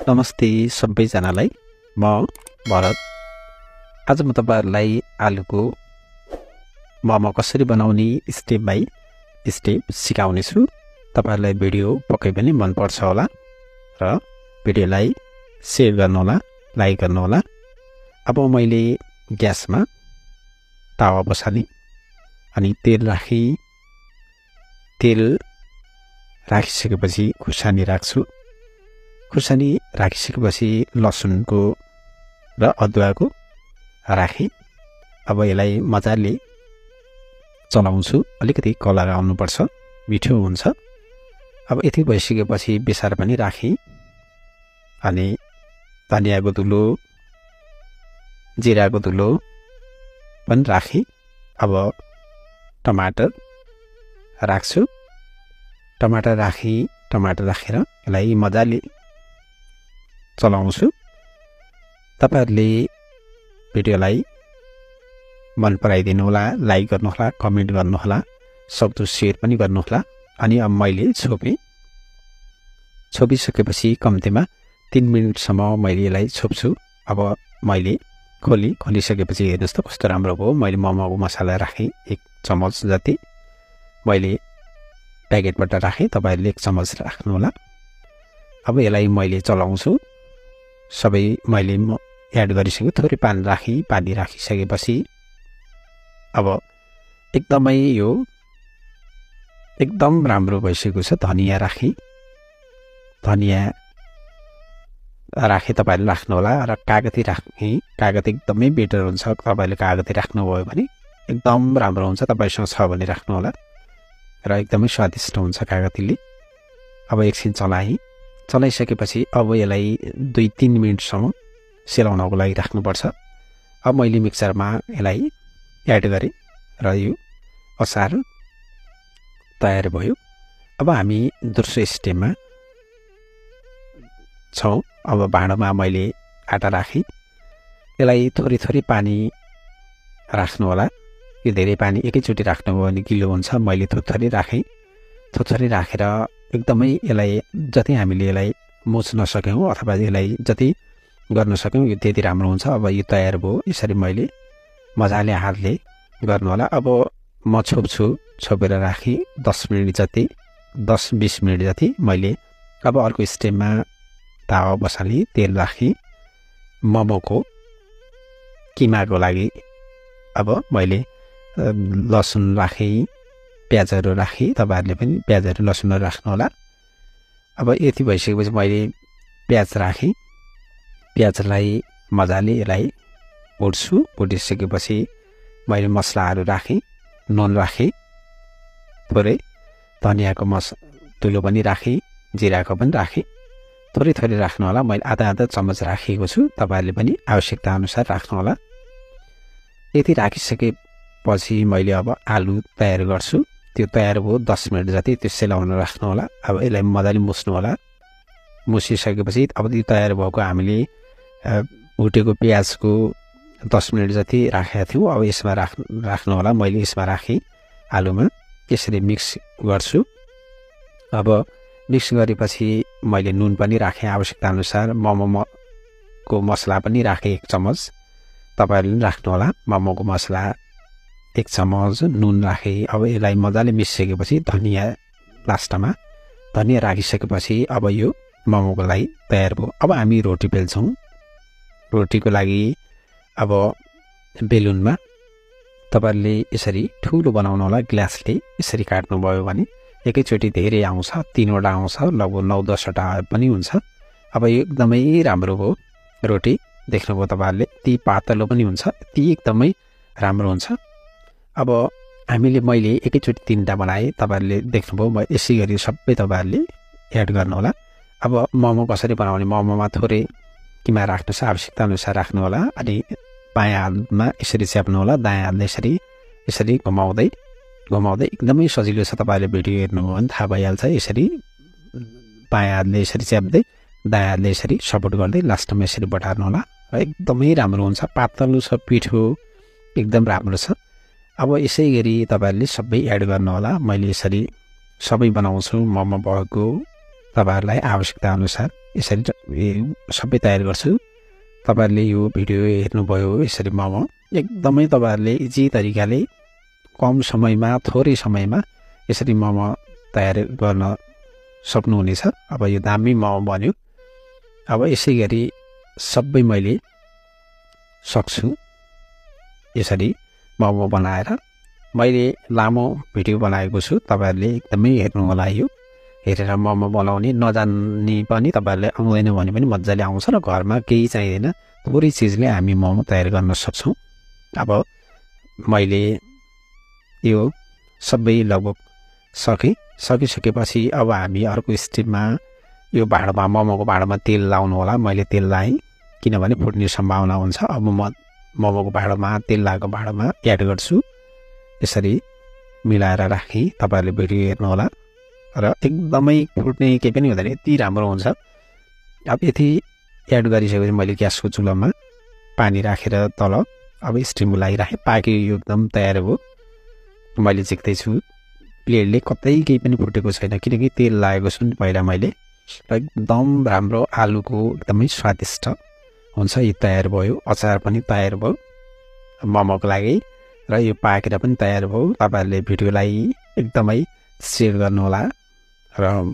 नमस्ते सबैजनालाई म भरत आज म तपाईहरुलाई आलुको मोमो कसरी बनाउने स्टेप बाइ स्टेप सिकाउने छु। तपाईहरुलाई भिडियो पक्कै पनि मन पर्छ होला र भिडियोलाई शेयर गर्नु होला, लाइक गर्नु होला। अब मैले ग्यासमा तावा बसाले अनि तेल राखिसकेपछि खुर्सानी राख्छु। खुर्सानी राखिसकेपछि लसुनको र अदुवाको राखे। अब यसलाई मजाले चलाउँछु। अलिकति कलर आउनु पर्छ, मिठो हुन्छ। अब यति भइसकेपछि बेसार पनि राखे अनि धनियाको धुलो, जिराको धुलो पनि राखे। अब टमाटर राख्छु। टमाटर राखेर यसलाई मजाले चलाउँछु। तपाईहरुले भिडियोलाई मन पराइदिनु होला, लाइक गर्नु होला, कमेन्ट गर्नु होला, सक्दो शेयर पनि गर्नु होला। अनि अब मैले छोपिसकेपछि कम्तीमा 3 मिनेटसम्म मैले यसलाई छोप्छु। अब मैले खोलिसकेपछि हेर्नुस् त कस्तो राम्रो भयो। मैले मोमोको मसला राखे 1 चम्मच जति मैले प्याकेटबाट राखे। तपाईहरुले 1 चम्मच राख्नु होला। अब यसलाई मैले चलाउँछु। सबै मैले एड गरिसकेँ। थोरै पानी राखिसकेपछि अब एकदम राम्रो भइसकेको छ। धनिया राखे तपाईहरुले राख्नु होला र कागती राखे। कागती एकदमै बेटर हुन्छ। तपाईहरुले कागती राख्नुभयो भने एकदम राम्रो हुन्छ। तपाईसँग छ भने राख्नु होला र एकदमै स्वादिष्ट हुन्छ कागतीले। अब एकछिन चलाइसकेपछि अब यसलाई 2-3 मिनेटसम्म सेलाउनको लागि राख्नुपर्छ। अब मैले मिक्सरमा यसलाई एड गरेँ र यो अचार तयार भयो। अब हामी दोस्रो स्टेपमा छौं। अब भाँडामा मैले आटा राखेँ। यसलाई थोरै पानी राख्नु होला। यो धेरै पानी एकैचोटि राख्नुभयो भने गिलो हुन्छ। मैले थोरै राखेर एकदमै यसलाई जति हामीले यसलाई मोच्न सक्यौं अथवा यसलाई जति गर्न सक्यौं यो त्यति राम्रो हुन्छ। अब यो तयार भयो। यसरी मैले मजाले हातले गर्नु होला। अब म छोपेर राखेँ 10-20 मिनेट जति मैले। अब अर्को स्टेपमा तावा बसाली तेल राखेँ मोमोको किमाको लागि। अब मैले लसुन राखेँ, प्याजहरु राखेँ। तपाईहरुले पनि प्याजहरु लसुनहरु राख्नु होला। अब यति भइसकेपछि मैले प्याज राखेँ। प्याजलाई मजाले यसलाई भुटिसकेपछि मैले मसलाहरु राखेँ। नुन राखेँ, थोरै धनियाको धुलो पनि राखेँ, जिराको पनि राखेँ। थोरै राख्नु होला। मैले आधा चम्मच राखेको छु। तपाईहरुले पनि आवश्यकता अनुसार राख्नु होला। यति राखिसकेपछि मैले अब आलु तयार गर्छु। त्यो तयार भयो 10 मिनेट जति त्यो सेलाउन राख्नु होला। अब यसलाई मजाले मुस्नु होला। मुसिसकेपछि अब यो तयार भएको हामीले भुटेको प्याजको 10 मिनेट जति राखेका थियौं। अब यसमा राख्नु होला। मैले यसमा राखेँ आलुमा। यसरी मिक्स गर्छु। अब मिक्स गरेपछि मैले नुन पनि राखेँ आवश्यकता अनुसार। मोमोको मसला पनि राखेँ 1 चम्मच। तपाईहरुले राख्नु होला। मोमोको मसला 1 चम्मच, नुन राखेँ। अब यसलाई मजाले मिसिसकेपछि धनिया लास्टमा धनिया राखिसकेपछि अब यो मोमोको लागि तयार भयो। अब हामी रोटी पेल्छौं। रोटीको लागि अब बेलुनमा तपाईहरुले यसरी ठूलो बनाउनु होला। ग्लासले यसरी काट्नु भयो भने एकैचोटि धेरै आउँछ। 3 वटा आउँछ, लगभग 9-10 वटा पनि हुन्छ। अब यो एकदमै राम्रो भयो। रोटी देख्नुभयो तपाईहरुले ती पातलो पनि हुन्छ, ती एकदमै राम्रो हुन्छ। अब मैले एकैचोटि 3टा बनाए। तपाईहरुले देख्नुभयो। म यसै गरी सबै तपाईहरुले एड गर्नु होला। अब मोमो कसरी बनाउने? मोमोमा थोरै किमा राख्नुस्, आवश्यकता अनुसार राख्नु होला। अनि बायाँ हातमा यसरी च्याप्नु होला। दायाँ हातले यसरी घुमाउँदै एकदमै सजिलो छ। तपाईहरुले भिडियो हेर्नुभयो भने थाहा भइहाल्छ। यसरी बायाँ हातले यसरी च्याप्दै दायाँ हातले यसरी सपोर्ट गर्दै लास्टमा यसरी बटार्नु होला र एकदमै राम्रो हुन्छ। पातलो छ, पिठो एकदम राम्रो छ। अब यसै गरी तपाईहरुले सबै एड गर्नु होला। मैले यसरी सबै बनाउँछु। मोमो भएको तपाईँहरूलाई आवश्यकता अनुसार यसरी सबै तयार गर्छु। तपाईँहरूले यो भिडियो हेर्नुभयो यसरी मोमो एकदमै तपाईँहरूले इजी तरिकाले कम समयमा थोरै समयमा यसरी मोमो तयार गर्न सक्नुहुनेछ। अब यो दामी मोमो बन्यो। अब यसै गरी सबै मैले सक्छु यसरी मोमो बनाएर। मैले लामो भिडियो बनाएको छु, तपाईँहरूले एकदमै हेर्नु होला। यो हेरेर मोमो बनाउने नजान्ने पनि तपाईँहरूले आउँदैन भने पनि मजाले आउँछ र घरमा केही चाहिँदैन, थोरै चिजले हामी मोमो तयार गर्न सक्छौँ। अब मैले यो सबै लगभग सकिसकेपछि अब हामी अर्को स्टेपमा यो भाँडोमा मोमोको भाँडोमा तेल लाउनु होला। मैले तेल लाएँ किनभने फुट्ने सम्भावना हुन्छ। अब म मोमोको भाँडोमा तेल लागेको भाँडोमा एड गर्छु। यसरी मिलाएर राखेँ। तपाईँहरूले भिडियो हेर्नु होला र एकदमै फुट्ने केही पनि हुँदैन, यति राम्रो हुन्छ। अब यति एड गरिसकेपछि मैले ग्यासको चुलोमा पानी राखेर तल अब स्टिम लगाइराखेँ। पाक्यो, यो एकदम तयार भयो। मैले झिक्दैछु प्लेटले, कतै केही पनि फुटेको छैन किनकि तेल लागेको छु नि पहिला मैले। र एकदम राम्रो आलुको एकदमै स्वादिष्ट हुन्छ। यो तयार भयो। अचार पनि तयार भयो मोमोको लागि र यो पाकेर पनि तयार भयो। तपाईँहरूले भिडियोलाई एकदमै सेयर गर्नुहोला र